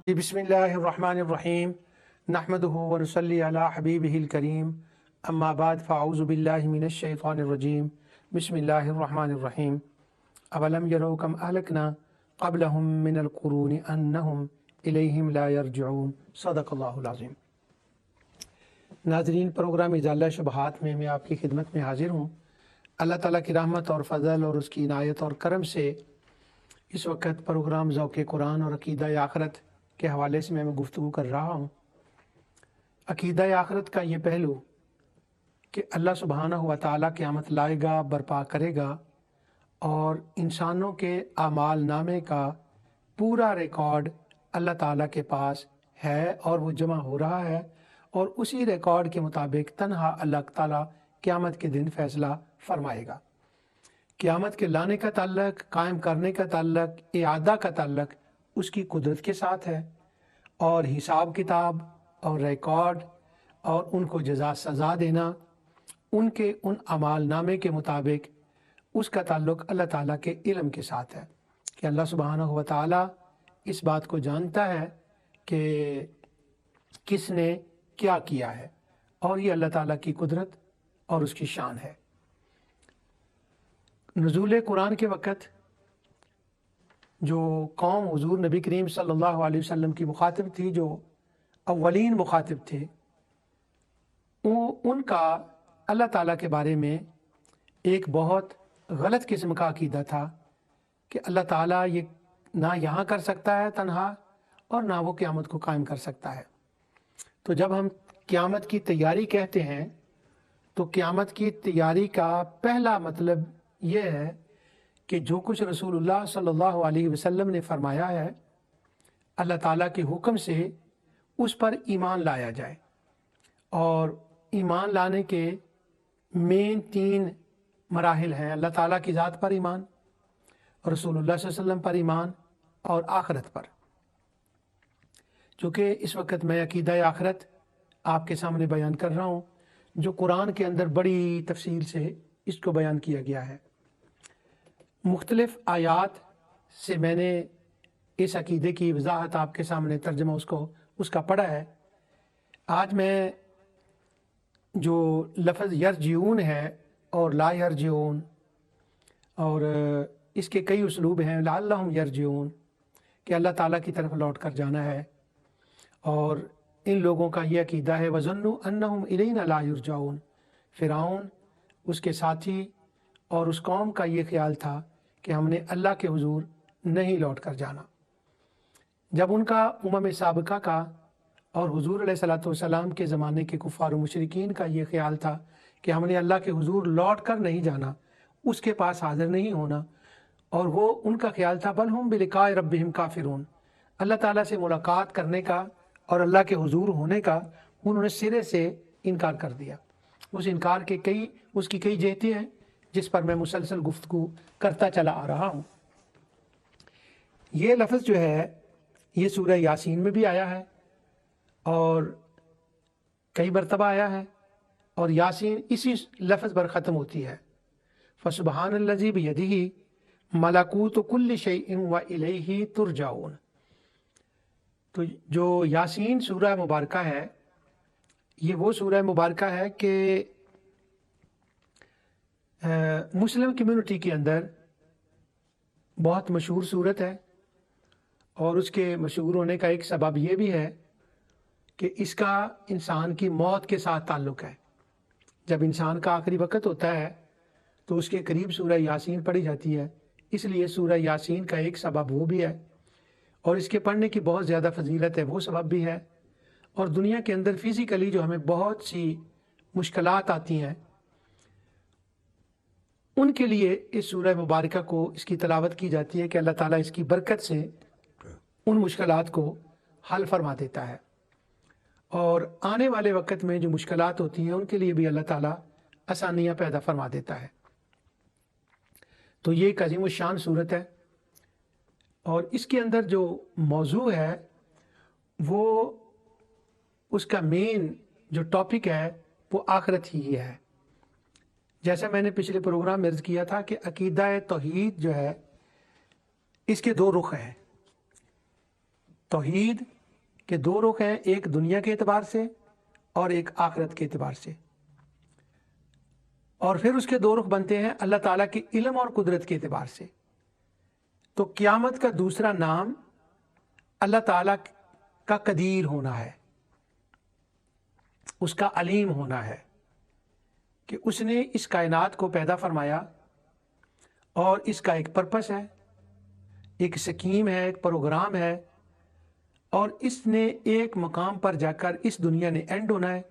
बिस्मिल्लाहिर्रहमानिर्रहीम नहमदुहु व नुसल्ली अला हबीबिहिल करीम अम्मा बाद फ़अऊज़ु बिल्लाहि मिनश शैतानिर्रजीम बिस्मिल्लाहिर्रहमानिर्रहीम अवलम यरौ कम अहलकना क़ब्लहुम मिनल क़ुरूनि अन्नहुम इलैहिम ला यरजिऊन सदक़ल्लाहुल अज़ीम। नाज़रीन, प्रोग्राम इजाला शुबहात में मैं आपकी खिदमत में हाज़िर हूँ। अल्लाह ताला की रहमत और फ़ज़ल और उसकी इनायत और करम से इस वक्त प्रोग्राम ज़ौक़ कुरान और अक़ीदा आखिरत के हवाले से मैं गुफ्तगू कर रहा हूँ। अक़ीदा आखिरत का ये पहलू कि अल्लाह सुब्हानहू व तआला क़यामत लाएगा, बर्पा करेगा और इंसानों के आमाल नामे का पूरा रिकॉर्ड अल्लाह ताला के पास है और वो जमा हो रहा है और उसी रिकॉर्ड के मुताबिक तन्हा अल्लाह ताला क़यामत के दिन फ़ैसला फरमाएगा। क़यामत के लाने का ताल्लुक़, कायम करने का ताल्लुक़, इआदा का ताल्लुक़ उसकी कुदरत के साथ है और हिसाब किताब और रिकॉर्ड और उनको जज़ा सज़ा देना उनके उन अमाल नामे के मुताबिक उसका ताल्लुक़ अल्लाह ताला के इल्म के साथ है कि अल्लाह सुब्हानहू व तआला इस बात को जानता है कि किसने क्या किया है और ये अल्लाह ताला की कुदरत और उसकी शान है। नुज़ूल कुरान के वक़्त जो कौम हुज़ूर नबी करीम सल्लल्लाहु अलैहि वसल्लम की मुखातिब थी, जो अव्वलीन मुखातिब थे, उनका अल्लाह ताला के बारे में एक बहुत गलत किस्म का अक़ीदा था कि अल्लाह ताला ये ना यहाँ कर सकता है तन्हा और ना वो क़यामत को कायम कर सकता है। तो जब हम क़यामत की तैयारी कहते हैं तो क़यामत की तैयारी का पहला मतलब ये है कि जो कुछ रसूलुल्लाह सल्लल्लाहु अलैहि वसल्लम ने फरमाया है अल्लाह ताला के हुक्म से उस पर ईमान लाया जाए। और ईमान लाने के मेन 3 मराहिल हैं। अल्लाह ताला की ज़ात पर ईमान, रसूलुल्लाह सल्लल्लाहु अलैहि वसल्लम पर ईमान और आखिरत पर। चूँकि इस वक्त मैं अक़ीदा आखिरत आपके सामने बयान कर रहा हूँ जो कुरान के अंदर बड़ी तफसील से इसको बयान किया गया है। मुख्तलिफ़ आयात से मैंने इस अक़ीदे की वज़ाहत आपके सामने तर्जमा उसका पढ़ा है। आज मैं जो लफ्ज़ यरजिऊन है और ला यरजिऊन और इसके कई उसलूब हैं, लअल्लहुम यरजिऊन कि अल्लाह ताला की तरफ लौट कर जाना है। और इन लोगों का ये अक़ीदा है वज़न्नु अन्नहुम इलैना ला युरजाऊन। फ़िरऔन, उसके साथी और उस कौम का ये ख्याल था कि हमने अल्लाह के हुज़ूर नहीं लौट कर जाना। जब उनका उम्म साबिक़ा का और हुज़ूर अलैहिस्सलातु वस्सलाम के ज़माने के कुफ़ार व मुशरिकीन का ये ख्याल था कि हमने अल्लाह के हुज़ूर लौट कर नहीं जाना, उसके पास हाज़िर नहीं होना, और वो उनका ख्याल था बल हुम बिलिक़ाए रब्बिहिम काफ़िरून, अल्लाह ताला से मुलाकात करने का और अल्लाह के हुज़ूर होने का उन्होंने सिरे से इनकार कर दिया। उस इनकार के उसकी कई जहतें हैं जिस पर मैं मुसलसल गुफ्तगू करता चला आ रहा हूँ। ये लफ्ज़ जो है ये सूरह यासीन में भी आया है और कई मरतबा आया है और यासीन इसी लफ्ज़ पर ख़त्म होती है, फ़सुब्हानल्लज़ी बियदिही मलकूतु कुल्लि शैइन व इलैही तुरजाऊन। तो जो यासीन सूरह मुबारका है ये वो सूरह मुबारका है कि मुस्लिम कम्युनिटी के अंदर बहुत मशहूर सूरत है और उसके मशहूर होने का एक सबब ये भी है कि इसका इंसान की मौत के साथ ताल्लुक़ है। जब इंसान का आखिरी वक्त होता है तो उसके करीब सूरह यासीन पढ़ी जाती है, इसलिए सूरह यासीन का एक सबब वो भी है और इसके पढ़ने की बहुत ज़्यादा फजीलत है, वो सबब भी है। और दुनिया के अंदर फ़िज़िकली जो हमें बहुत सी मुश्किलात आती हैं उनके लिए इस सूरह मुबारका को इसकी तिलावत की जाती है कि अल्लाह ताला इसकी बरकत से उन मुश्किलात को हल फरमा देता है और आने वाले वक्त में जो मुश्किलात होती हैं उनके लिए भी अल्लाह ताला आसानियाँ पैदा फरमा देता है। तो ये एक अज़ीम शान सूरत है और इसके अंदर जो मौजू है वो उसका मेन जो टॉपिक है वो आखिरत ही है। जैसा मैंने पिछले प्रोग्राम में अर्ज़ किया था कि अक़ीदा तौहीद जो है इसके 2 रुख हैं, तौहीद کہ دو رخ ہیں، ایک دنیا کے اعتبار سے اور ایک آخرت کے اعتبار سے، اور پھر اس کے دو رخ بنتے ہیں اللہ تعالیٰ کے علم اور قدرت کے اعتبار سے۔ تو قیامت کا دوسرا نام اللہ تعالیٰ کا قدیر ہونا ہے، اس کا علیم ہونا ہے کہ اس نے اس کائنات کو پیدا فرمایا اور اس کا ایک پرپس ہے، ایک سکیم ہے، ایک پروگرام ہے، اور اس نے ایک مقام پر جا کر اس دنیا نے اینڈ ہونا ہے،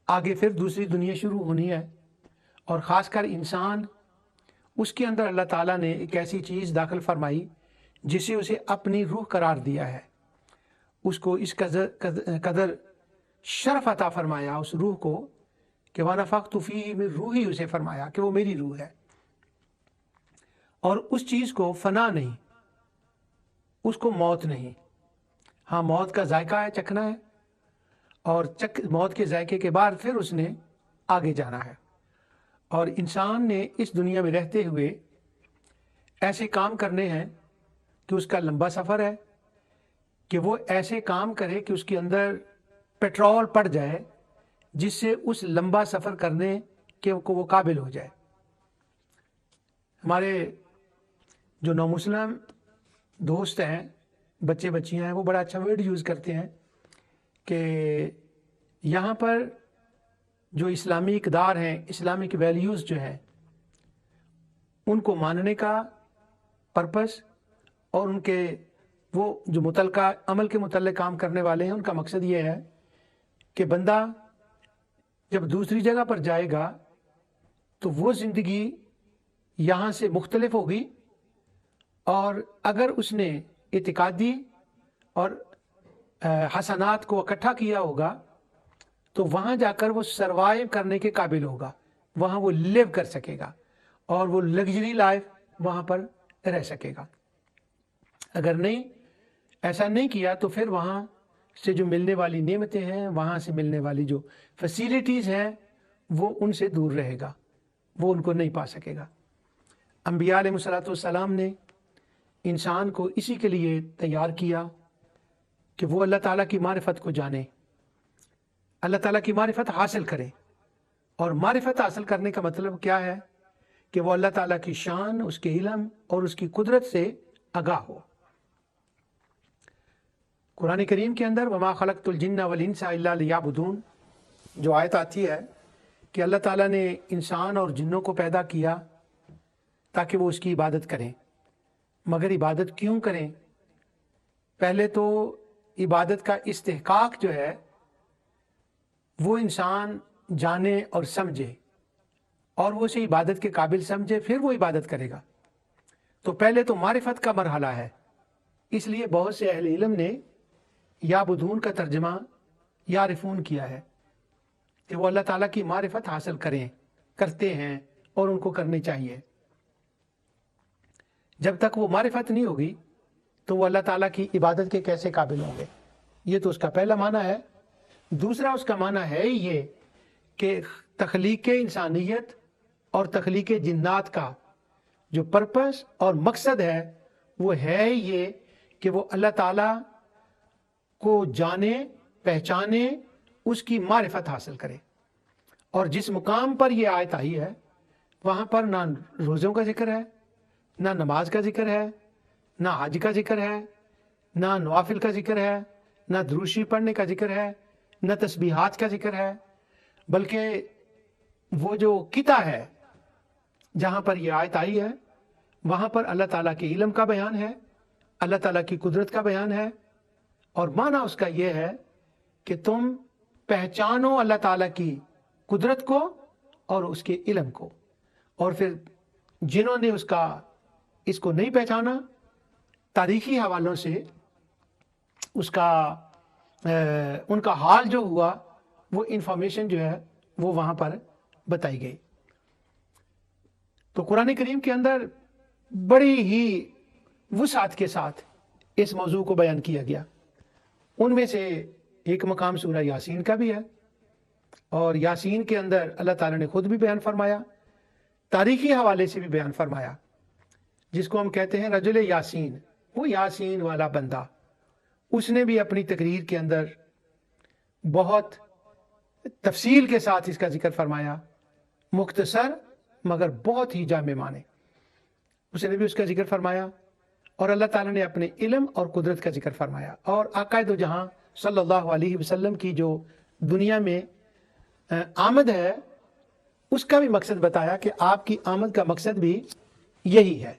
آگے پھر دوسری دنیا شروع ہونی ہے، اور خاص کر انسان، اس کے اندر اللہ تعالیٰ نے ایک ایسی چیز داخل فرمائی جسے اسے اپنی روح قرار دیا ہے، اس کو اس قدر شرف عطا فرمایا اس روح کو کہ وَنَفَخْتُ فِيهِ مِن روحی، اسے فرمایا کہ وہ میری روح ہے، اور اس چیز کو فنا نہیں، اس کو موت نہیں۔ ہاں، موت کا ذائقہ ہے، چکھنا ہے، اور موت کے ذائقے کے بعد پھر اس نے آگے جانا ہے، اور انسان نے اس دنیا میں رہتے ہوئے ایسے کام کرنے ہیں کہ اس کا لمبا سفر ہے، کہ وہ ایسے کام کرے کہ اس کے اندر پیٹرول پڑ جائے جس سے اس لمبا سفر کرنے کے کو وہ قابل ہو جائے۔ ہمارے جو نومسلم دوست ہیں، بچے بچیاں ہیں، وہ بڑا اچھا ورڈ یوز کرتے ہیں کہ یہاں پر جو اسلامی اقدار ہیں، اسلامک ویلیوز جو ہیں، ان کو ماننے کا پرپس اور ان کے وہ جو متعلقہ عمل کے متعلق کام کرنے والے ہیں، ان کا مقصد یہ ہے کہ بندہ جب دوسری جگہ پر جائے گا تو وہ زندگی یہاں سے مختلف ہوگی، اور اگر اس نے اعتقادی اور حسنات کو اکٹھا کیا ہوگا تو وہاں جا کر وہ سروائیو کرنے کے قابل ہوگا، وہاں وہ لیو کر سکے گا اور وہ لگژری لائف وہاں پر رہ سکے گا۔ اگر نہیں ایسا نہیں کیا تو پھر وہاں سے جو ملنے والی نعمتیں ہیں، وہاں سے ملنے والی جو فیسیلیٹیز ہیں، وہ ان سے دور رہے گا، وہ ان کو نہیں پا سکے گا۔ انبیاء علیہ الصلوۃ والسلام نے انسان کو اسی کے لیے تیار کیا کہ وہ اللہ تعالیٰ کی معرفت کو جانے، اللہ تعالیٰ کی معرفت حاصل کرے، اور معرفت حاصل کرنے کا مطلب کیا ہے کہ وہ اللہ تعالیٰ کی شان، اس کے علم اور اس کی قدرت سے آگاہ ہو۔ قرآن کریم کے اندر وما خلقت الجن والانس الا لیعبدون جو آیت آتی ہے کہ اللہ تعالیٰ نے انسان اور جنوں کو پیدا کیا تاکہ وہ اس کی عبادت کریں، مگر عبادت کیوں کریں؟ پہلے تو عبادت کا استحقاق جو ہے وہ انسان جانے اور سمجھے، اور وہ اسے عبادت کے قابل سمجھے، پھر وہ عبادت کرے گا۔ تو پہلے تو معرفت کا مرحلہ ہے، اس لیے بہت سے اہل علم نے یعبدون کا ترجمہ یعرفون کیا ہے کہ وہ اللہ تعالیٰ کی معرفت حاصل کرتے ہیں اور ان کو کرنی چاہیے۔ جب تک وہ معرفت نہیں ہوگی تو وہ اللہ تعالیٰ کی عبادت کے کیسے قابل ہوں گے؟ یہ تو اس کا پہلا معنی ہے۔ دوسرا اس کا معنی ہے یہ کہ تخلیق انسانیت اور تخلیق جنات کا جو پرپس اور مقصد ہے وہ ہے یہ کہ وہ اللہ تعالیٰ کو جانے، پہچانے، اس کی معرفت حاصل کرے۔ اور جس مقام پر یہ آیت آئی ہے وہاں پر نہ روزوں کا ذکر ہے، نہ نماز کا ذکر ہے، نہ حج کا ذکر ہے، نہ نوافل کا ذکر ہے، نہ دروشی پڑھنے کا ذکر ہے، نہ تسبیحات کا ذکر ہے، بلکہ وہ جو قطع ہے جہاں پر یہ آیت آئی ہے وہاں پر اللہ تعالیٰ کے علم کا بیان ہے، اللہ تعالیٰ کی قدرت کا بیان ہے، اور معنی اس کا یہ ہے کہ تم پہچانو اللہ تعالیٰ کی قدرت کو اور اس کے علم کو، اور پھر جنہوں نے اس کو نہیں پہچانا، تاریخی حوالوں سے ان کا حال جو ہوا وہ انفارمیشن جو ہے وہ وہاں پر بتائی گئی۔ تو قرآن کریم کے اندر بڑی ہی وسعت کے ساتھ اس موضوع کو بیان کیا گیا۔ ان میں سے ایک مقام سورہ یاسین کا بھی ہے، اور یاسین کے اندر اللہ تعالیٰ نے خود بھی بیان فرمایا، تاریخی حوالے سے بھی بیان فرمایا، جس کو ہم کہتے ہیں رجل یاسین، وہ یاسین والا بندہ، اس نے بھی اپنی تقریر کے اندر بہت تفصیل کے ساتھ اس کا ذکر فرمایا، مختصر مگر بہت ہی جامع معنی، اس نے بھی اس کا ذکر فرمایا، اور اللہ تعالیٰ نے اپنے علم اور قدرت کا ذکر فرمایا، اور آقا دو جہاں صلی اللہ علیہ وسلم کی جو دنیا میں آمد ہے اس کا بھی مقصد بتایا کہ آپ کی آمد کا مقصد بھی یہی ہے۔